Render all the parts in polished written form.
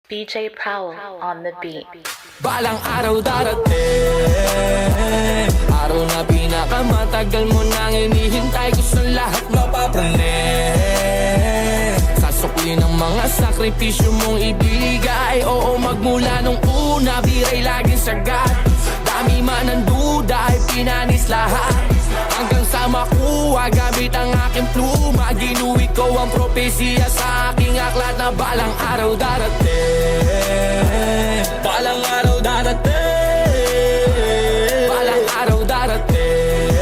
DJ Prowl on the beat. Balang araw darating, araw na pinakamatagal mo nang hinihintay. Gusto lahat mapapraning, sasuklin ang mga sakripisyo mong ibigay. Oo, magmula nung una, biray laging sagat. Dami man ang duda, ay pinanis lahat. Hanggang sa makuha, gamit ang aking pluma. Ginuwi ko ang propesya sa aking aklat na balang araw darating. Balang araw darating, balang araw darating,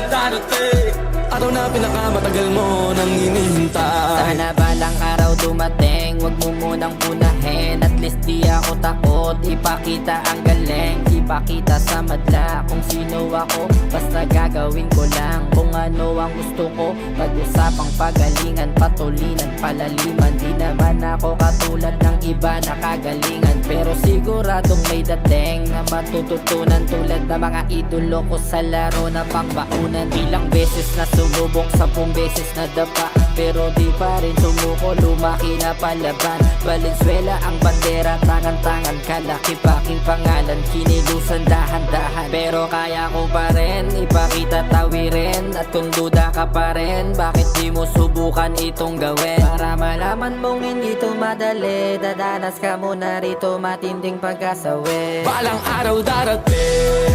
darating. Araw na pinakamatagal mo nang hinihintay. Sana balang araw dumating, wag mo munang punahin. At least di ako takot, ipakita ang galing. Ipakita sa madla kung sino ako, basta gagawin ko lang kung ano ang gusto ko. Pag-usapang pagalingan, patulinan, palaliman. Di naman ako katulad ng iba na kagalingan, pero siguradong may dating na matututunan. Tulad ng mga idolo ko sa laro na pangbaunan. Ilang beses na sumubok, 10 beses na dapa, pero di pa rin sumuko, lumaki na palaban. Valenzuela ang bandera, tangan-tangan, kalaki paking pangalan. Kinilusan dahan-dahan, pero kaya ko pa rin ipakita, tawirin. At kung duda ka pa rin, bakit di mo subukan itong gawin? Para malaman mong hindi to madali, dadanas ka muna rito, matinding pagkasawi. Balang araw darating,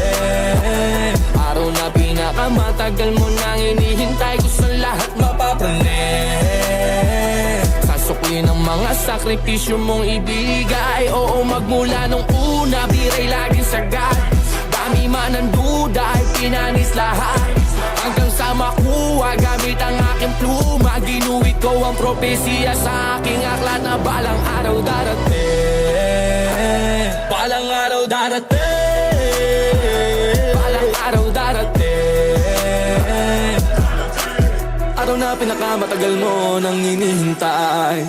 araw na pinakamatagal mo nang hinihintay. Gusto lahat mapapraning, sasuklin ang mga sakripisyo mong ibigay. Oo, magmula nung una, biray laging sagat. Dami man ang duda, ay pinanis lahat. Hanggang sa makuha, gamit ang aking pluma. Ginuwi ko ang propesya sa aking aklat na balang araw darating. Balang araw darating, balang araw darating. Araw na pinakamatagal mo nang hinihintay.